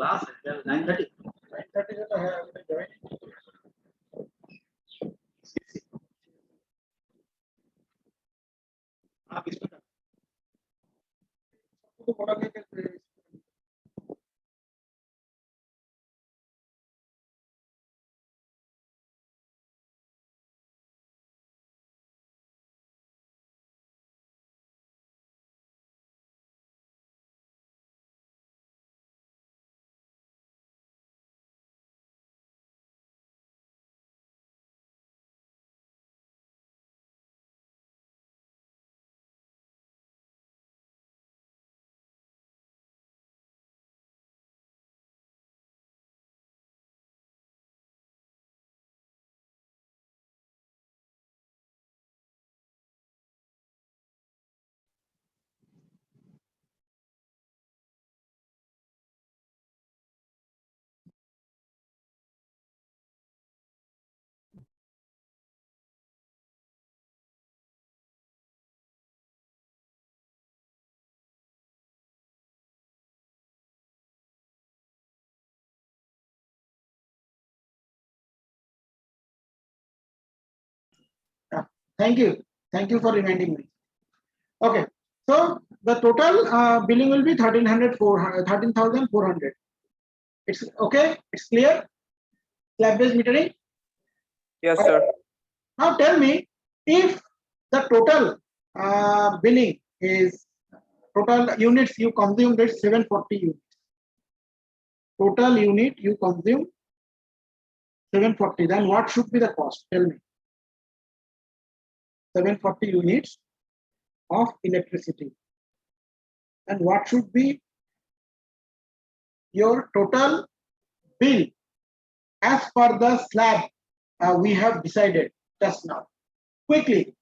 class है 9:30 9:30 तो है अभी join आप इसमें तो बड़ा लेके Thank you for reminding me. Okay, so the total billing will be 13,400. It's okay. It's clear. Slab-based metering. Yes, sir. Now tell me, if the total billing is total units you consumed is 740 units. Total unit you consume 740. Then what should be the cost? Tell me. 740 units of electricity. And what should be your total bill as per the slab we have decided just now? Quickly.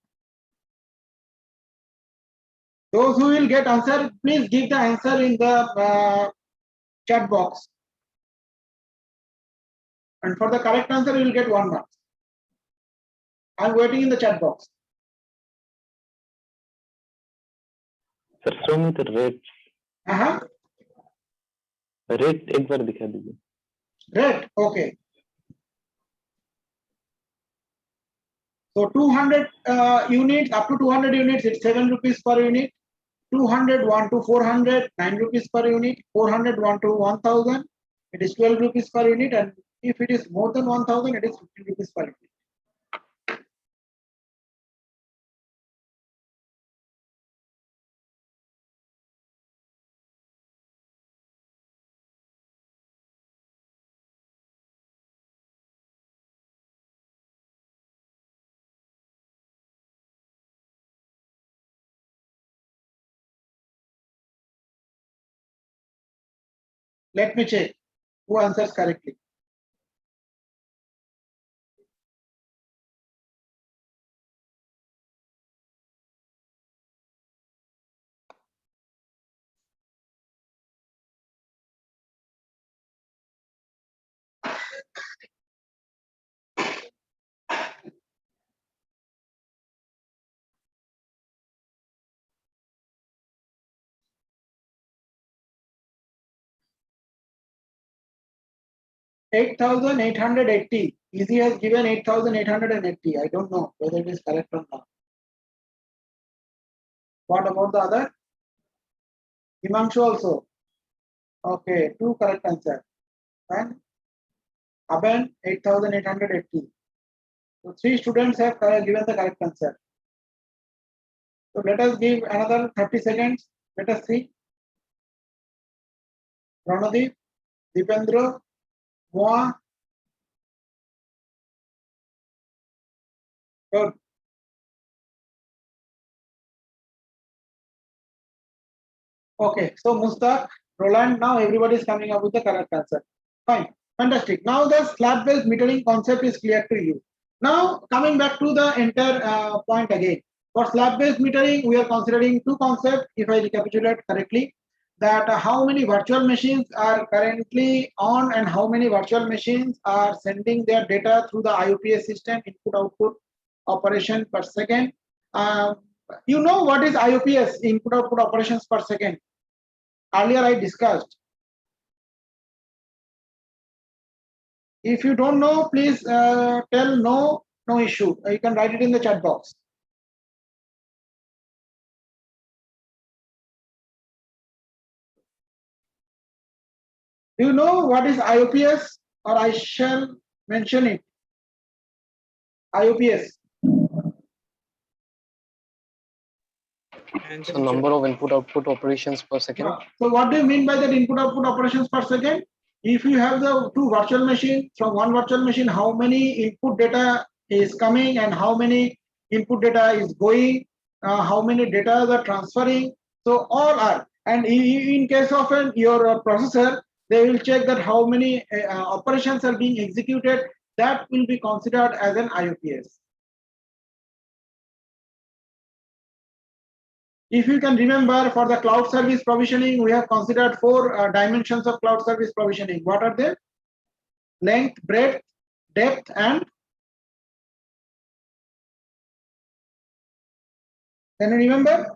Those who will get answer, please give the answer in the chat box. And for the correct answer, you will get 1 mark. I'm waiting in the chat box. Sir show me the rate. Rate एक बार दिखा दीजिए. Rate, okay. So 200 units, up to 200 units, it's 7 rupees per unit. 200 1 to 400, 9 rupees per unit. 400 1 to 1000, it is 12 rupees per unit. And if it is more than 1000, it is 15 rupees per unit. Let me check who answers correctly. $8,880. Easy has given 8,880. I don't know whether it is correct or not. What about the other? Himanshu also. Okay, 2 correct answer. And Aben 8,880. So 3 students have given the correct answer. So let us give another 30 seconds. Let us see. Ranadeep, Dipendra, Moa. Good. Okay, so Mustaq, Roland, now everybody is coming up with the correct answer. Fine, fantastic. Now the slab-based metering concept is clear to you. Now coming back to the entire point again. For slab-based metering, we are considering 2 concepts, if I recapitulate correctly, that how many virtual machines are currently on and how many virtual machines are sending their data through the IOPS system, input-output operation per second. You know what is IOPS, input-output operations per second? Earlier I discussed. If you don't know, please tell no, no issue. You can write it in the chat box. Do you know what is IOPS, or I shall mention it? IOPS. So number of input output operations per second. So what do you mean by that input output operations per second? If you have the two virtual machines, from one virtual machine, how many input data is coming and how many input data is going, how many data are transferring. So all are, and in case of your processor, they will check that how many operations are being executed. That will be considered as an IOPS. If you can remember, for the cloud service provisioning, we have considered four dimensions of cloud service provisioning. What are they? Length, breadth, depth, and can you remember?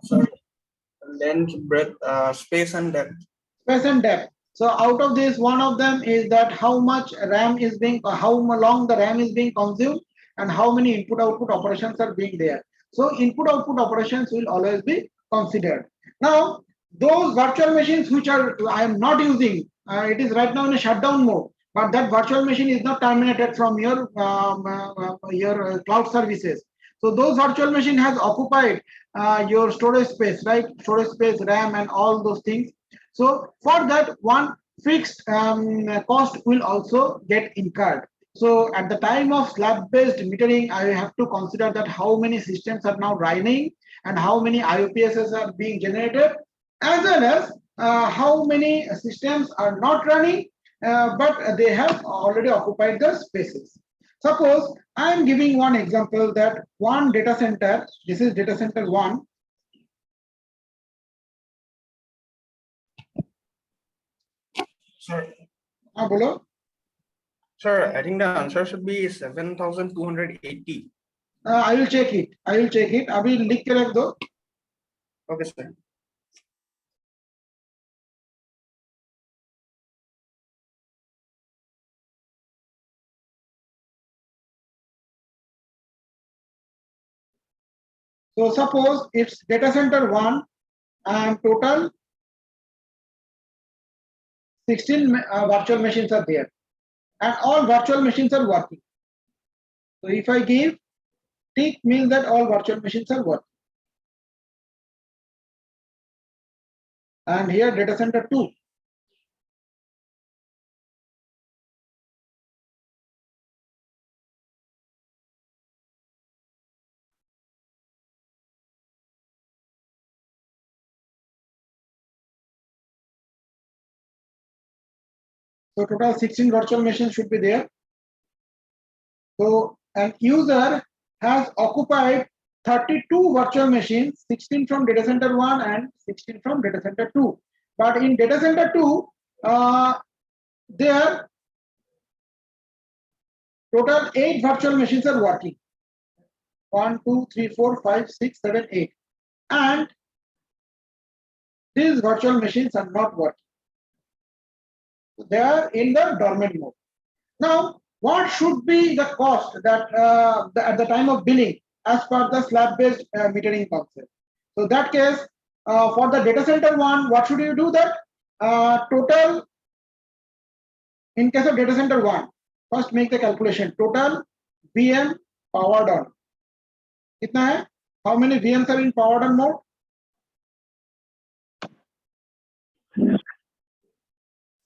Length, breadth, space and depth. Space and depth. So out of this, one of them is that how much RAM is being, how long the RAM is being consumed, and how many input output operations are being there. So input output operations will always be considered. Now, those virtual machines which are I am not using, it is right now in a shutdown mode, but that virtual machine is not terminated from your cloud services. So those virtual machine has occupied your storage space, right? Storage space, RAM, and all those things. So for that, one fixed cost will also get incurred. So at the time of slab-based metering, I have to consider that how many systems are now running and how many IOPSs are being generated, as well as how many systems are not running, but they have already occupied the spaces. Suppose I am giving one example that one data center, this is data center 1. Sir, Bolo. sir, I think the answer should be 7,280. I will check it. I will check it. अभी लिख के रख दो. Okay, sir. So suppose it's data center 1 and total 16 virtual machines are there and all virtual machines are working. So if I give tick, means that all virtual machines are working. And here data center 2. So total 16 virtual machines should be there. So an user has occupied 32 virtual machines, 16 from data center 1 and 16 from data center 2. But in data center 2, there total 8 virtual machines are working. 1, 2, 3, 4, 5, 6, 7, 8. And these virtual machines are not working. They are in the dormant mode. Now, what should be the cost that at the time of billing as per the slab-based metering concept? So that case, for the data center 1, what should you do that? Total, in case of data center 1, first make the calculation. Total VM powered on. Kitna hai? How many VMs are in powered on mode?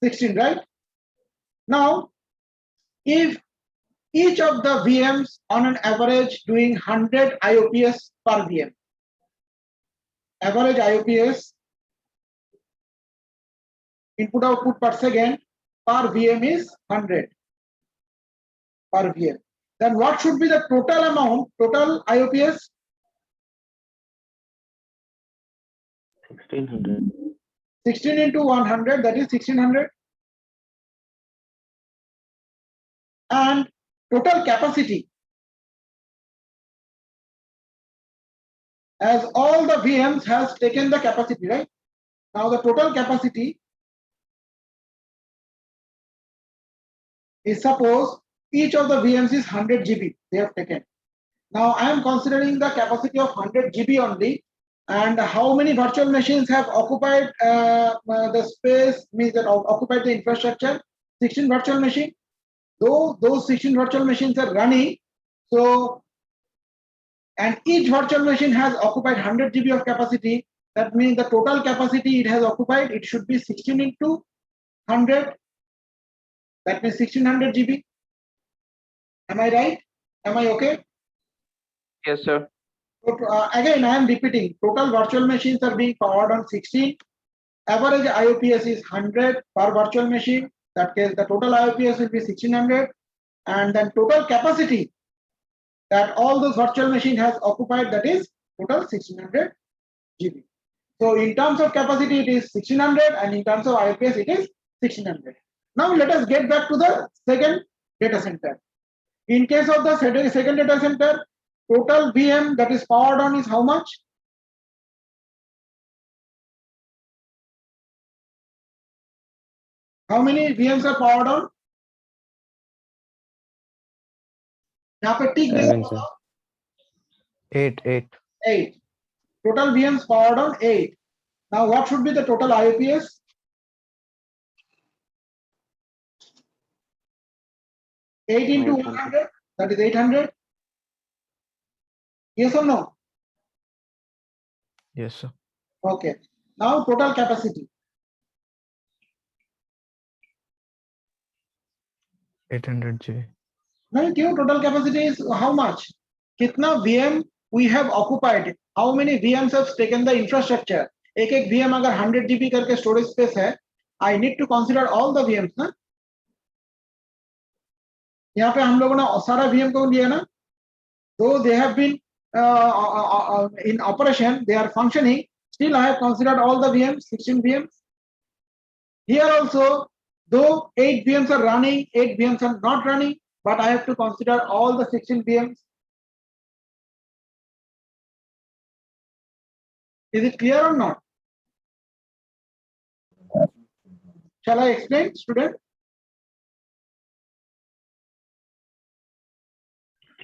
16, right? Now, if each of the VMs on an average doing 100 IOPS per VM, average IOPS input output per second per VM is 100 per VM. Then what should be the total amount, total IOPS? 1600. 16 into 100, that is 1600. And total capacity, as all the VMs has taken the capacity, right? Now the total capacity is suppose each of the VMs is 100 GB they have taken. Now I am considering the capacity of 100 GB only, and how many virtual machines have occupied the space, means that occupied the infrastructure. 16 virtual machines. Though those 16 virtual machines are running, so and each virtual machine has occupied 100 GB of capacity. That means the total capacity it has occupied, it should be 16 into 100. That means 1600 GB. Am I right? Am I okay? Yes, sir. So, again, I am repeating, total virtual machines are being powered on 16. Average IOPS is 100 per virtual machine. That case, the total IOPS will be 1600. And then total capacity that all those virtual machine has occupied, that is total 1600 GB. So in terms of capacity, it is 1600, and in terms of IOPS, it is 1600. Now let us get back to the second data center. In case of the second data center, total VM that is powered on is how much? How many VMs are powered on? यहाँ पे टिक 7, sir. 8. 8. Total VMs powered on 8. Now what should be the total IOPS? Eight into 100, that is 800. Yes or no? Yes, sir. Okay. Now total capacity. 800 GB. No, total capacity is how much? Kitna VM we have occupied? How many VMs have taken the infrastructure? एक VM अगर 100 GB करके storage space है, I need to consider all the VMs ना? यहाँ पे हम लोगों ने सारा VM को लिया ना? Though they have been in operation, they are functioning. Still, I have considered all the VMs, 16 VMs. Here also, though 8 VMs are running, 8 VMs are not running, but I have to consider all the 16 VMs. Is it clear or not? Shall I explain, student?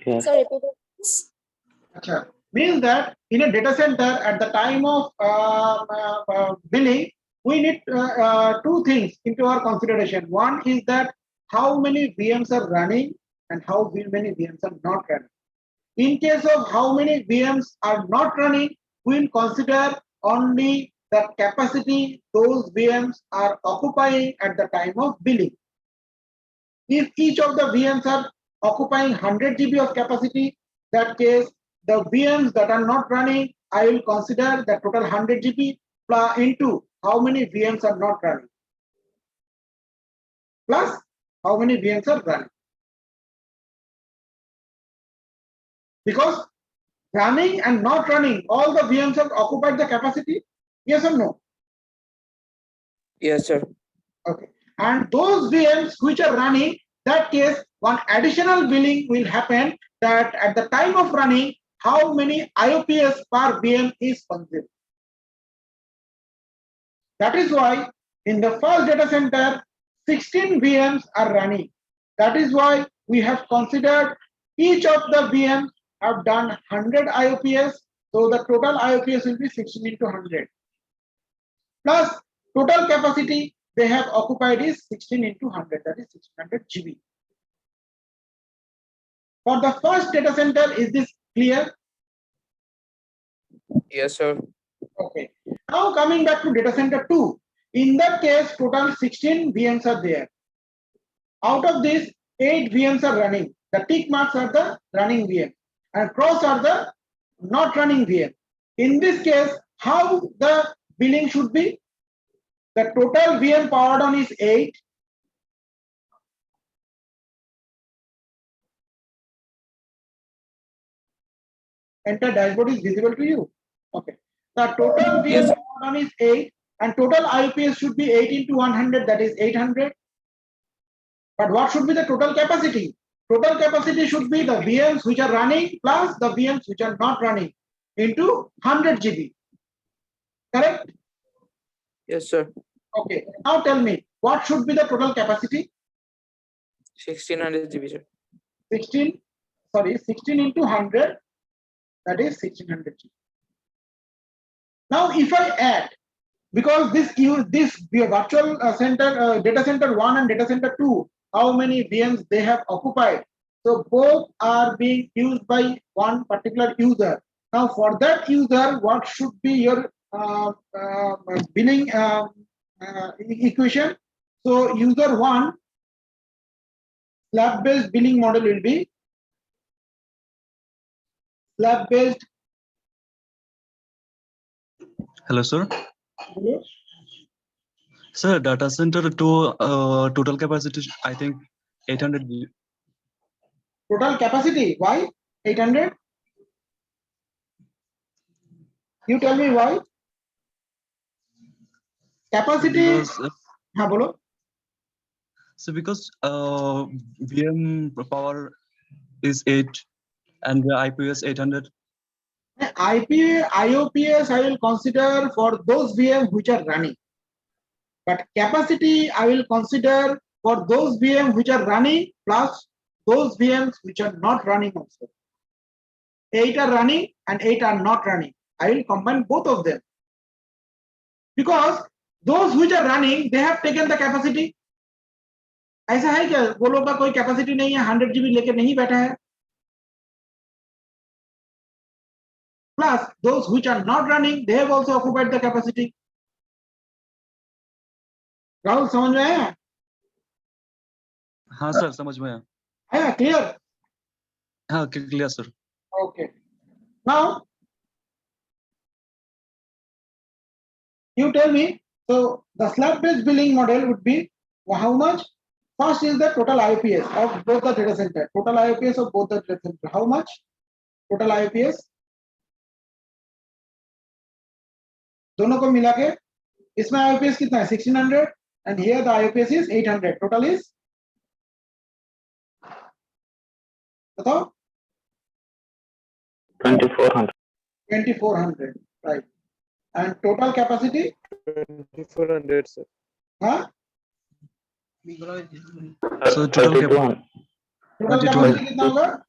Yes. Sorry, repeat it, please. Achha. Means that in a data center at the time of billing, we need two things into our consideration. One is that how many VMs are running and how many VMs are not running. In case of how many VMs are not running, we will consider only the capacity those VMs are occupying at the time of billing. If each of the VMs are occupying 100 GB of capacity, that case the VMs that are not running, I will consider the total 100 GB plus into how many VMs are not running, plus how many VMs are running. Because running and not running, all the VMs have occupied the capacity, yes or no? Yes, sir. Okay. And those VMs which are running, that case one additional billing will happen, that at the time of running, how many IOPS per VM is consumed. That is why in the first data center, 16 VMs are running. That is why we have considered each of the VMs have done 100 IOPS. So the total IOPS will be 16 into 100. Plus total capacity they have occupied is 16 into 100, that is 600 GB. For the first data center, is this clear? Yes, sir. Okay. Now coming back to data center 2. In that case, total 16 VMs are there. Out of this, 8 VMs are running. The tick marks are the running VM and cross are the not running VM. In this case, how the billing should be? The total VM powered on is 8. Enter dashboard is visible to you. Okay. The total VM Yes, sir. powered on is 8 and total IOPS should be 8 into 100, that is 800. But what should be the total capacity? Total capacity should be the VMs which are running plus the VMs which are not running into 100 GB. Correct? Yes, sir. Okay. Now tell me, what should be the total capacity? 1600 GB, sir. 16 into 100, that is 1600 GB. Now if I add, because this virtual center data center 1 and data center 2, how many VMs they have occupied, so both are being used by one particular user. Now for that user, what should be your billing equation? So user 1 slab based billing model will be slab based. Hello, sir. Sir, data center total capacity, I think 800. Total capacity, why 800? You tell me why. Capacity, हाँ बोलो. Because VM power is 8 and the IPS 800. IOPS I will consider for those VMs which are running, but capacity I will consider for those VMs which are running plus those VMs which are not running also. 8 are running and 8 are not running. I will combine both of them, because those which are running, they have taken the capacity. ऐसा है क्या वो लोग का कोई capacity नहीं है, 100 GB लेके नहीं बैठा है. Plus those which are not running, they have also occupied the capacity. Rahul समझ में आया? हाँ सर, समझ में आया, clear? हाँ, clear sir. Okay. Now you tell me, so the slab based billing model would be how much? First is the total IOPS of both the data center. Total IOPS of both the data center. How much? Total IOPS. दोनों को मिला के इसमें IOPS कितना है? 1600 and here the IOPS is 800. Total is बताओ? 2400. 2400, right? And total capacity? 2400, sir. Huh? So total 3200. Total 3200. capacity कितना होगा?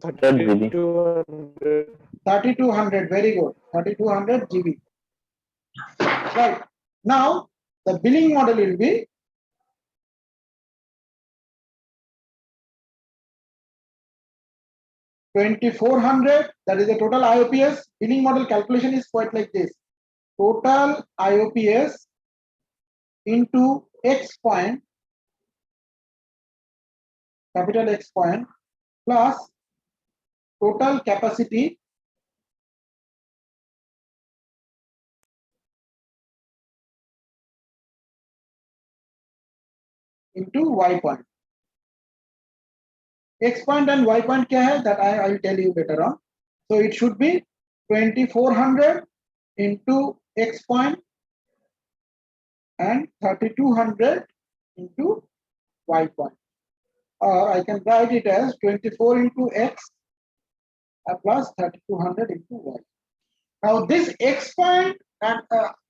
3200. 3200. Very good. 3200 GB. Right. Now the billing model will be $2,400. That is the total IOPS. Billing model calculation is quite like this: total IOPS into X point, capital X point, plus total capacity into Y point. X point and Y point क्या है? That I will tell you later on. So it should be 2400 into X point and 3200 into Y point. Or I can write it as 24 into X plus 3200 into Y. Now this X point and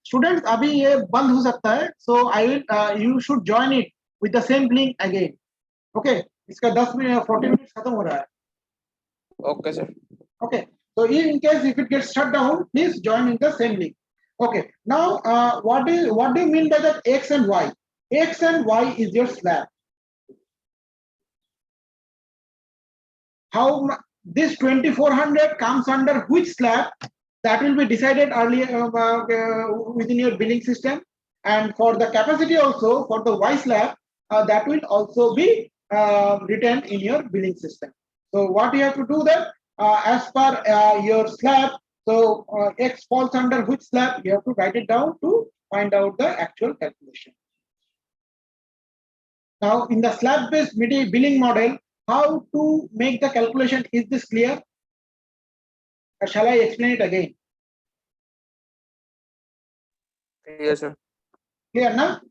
students अभी ये बंद हो सकता है. So I will you should join it with the same link again. Okay. इसका 10 minute 40 minutes खत्म हो रहा है. Okay, sir. Okay. So in case if it gets shut down, please join in the same link. Okay. Now what do you mean by that X and Y? X and Y is your slab. How this 2400 comes under which slab? That will be decided earlier within your billing system. And for the capacity also, for the Y slab, that will also be written in your billing system. So what you have to do that as per your slab, so X falls under which slab, you have to write it down to find out the actual calculation. Now in the slab based billing model, how to make the calculation? Is this clear? Or shall I explain it again? Yes, sir. Clear now?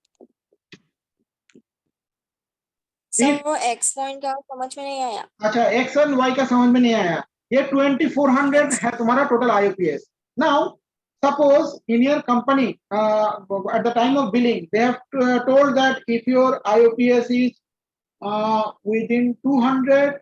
Sir वो x point का समझ में नहीं आया. अच्छा, X and Y का समझ में नहीं आया. ये 2400 है तुम्हारा total IOPS. Now suppose in your company at the time of billing they have told that if your IOPS is within 200,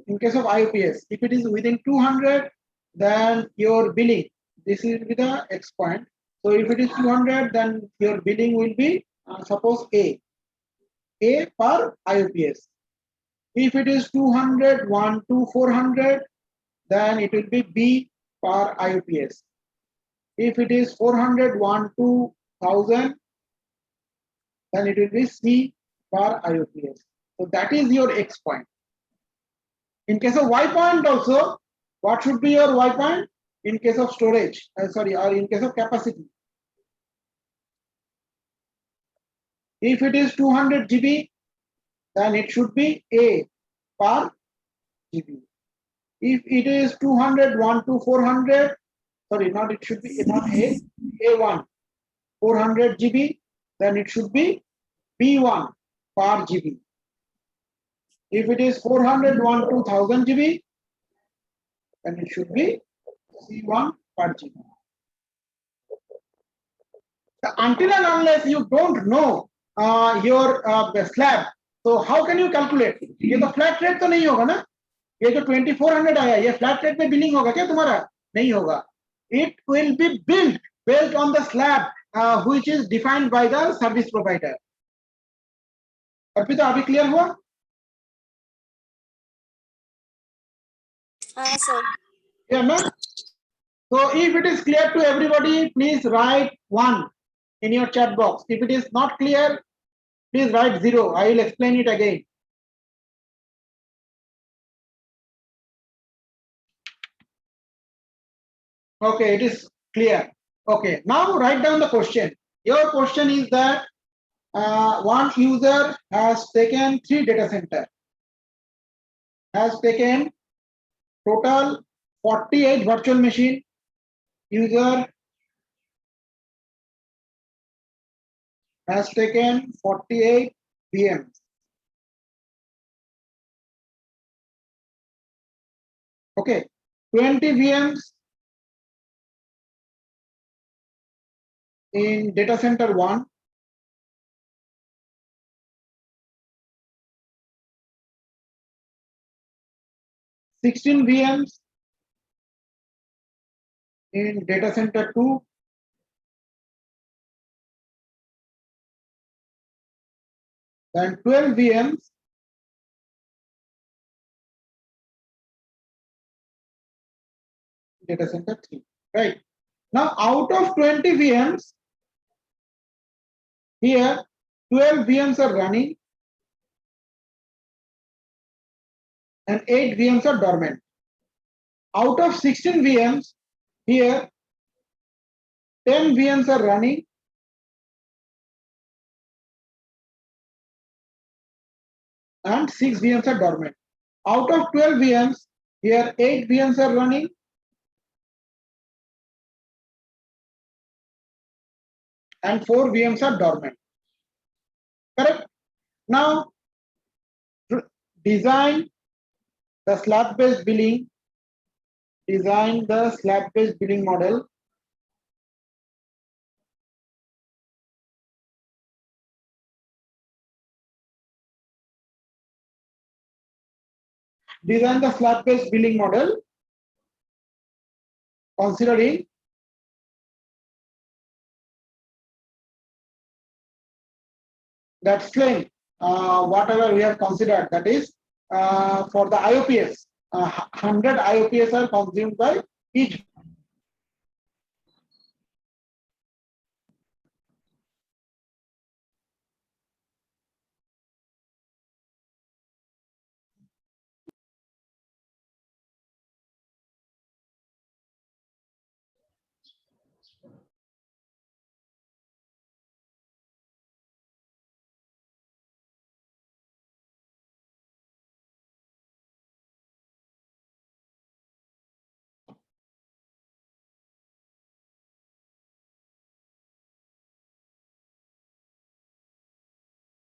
in case of IUPS, if it is within 200, then your billing, this will be the X point. So if it is 200, then your billing will be suppose A per IUPS. If it is 200, 1 to 400, then it will be B per IUPS. If it is 400, 1 to 1000, then it will be C per IUPS. So that is your X point. In case of Y point also, what should be your Y point? In case of storage, or in case of capacity. If it is 200 GB, then it should be A per GB. If it is 200, 1 to 400, sorry, not it should be not A, A1, 400 GB, then it should be B1 per GB. If it is 400, 1 to 1000 GB, then it should be C1 per GB. Until and unless you don't know your slab, so how can you calculate? ये तो flat rate तो नहीं होगा ना? ये जो 2400 आया, ये flat rate में billing होगा क्या तुम्हारा? नहीं होगा. It will be built based on the slab which is defined by the service provider. Arpita अभी clear हुआ? Sir. Yeah, no? So if it is clear to everybody, please write 1 in your chat box. If it is not clear, please write 0. I will explain it again. Okay, it is clear. Okay, now write down the question. Your question is that one user has taken 3 data center, has taken total 48 virtual machine. User has taken 48 VMs. Okay, 20 VMs in data center 1, 16 VMs in data center 2, then 12 VMs data center 3, right? Now out of 20 VMs, here 12 VMs are running and 8 VMs are dormant. Out of 16 VMs, here 10 VMs are running and 6 VMs are dormant. Out of 12 VMs, here 8 VMs are running and 4 VMs are dormant. Correct? Now, design the slab-based billing. Design the slab-based billing model. Design the slab-based billing model considering that same whatever we have considered, that is for the IOPS, 100 IOPS are consumed by each.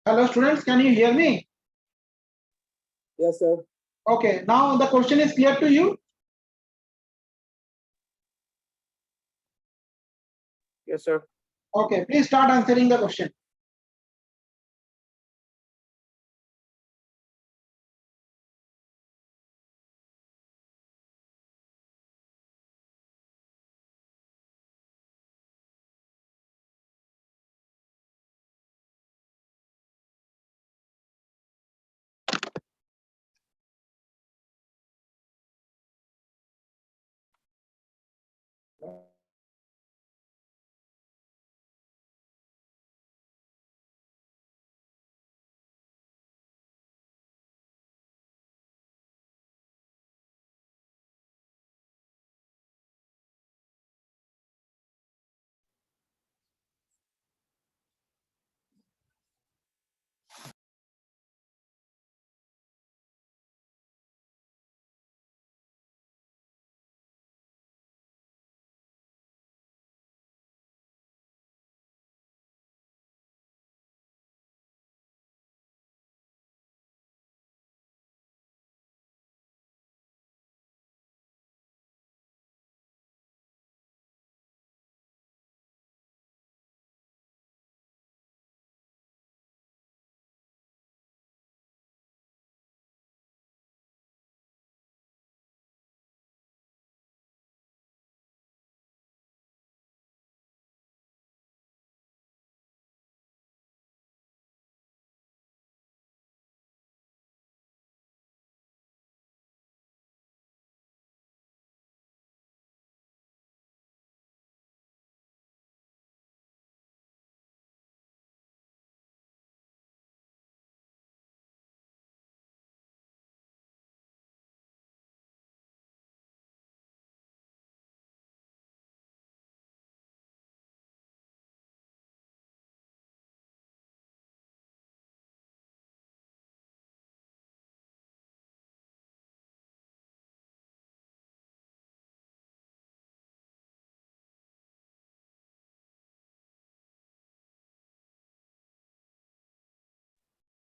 Hello students, can you hear me? Yes, sir. Okay, now the question is clear to you? Yes, sir. Okay, please start answering the question.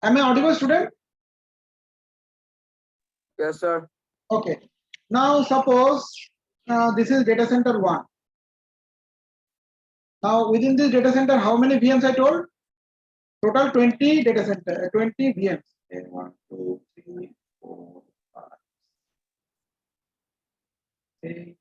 Am I audible, student? Yes, sir. Okay. Now suppose this is data center 1. Now within this data center, how many VMs I told? Total 20 data center, 20 VMs. Okay, 1, 2, 3, 4, 5, 6,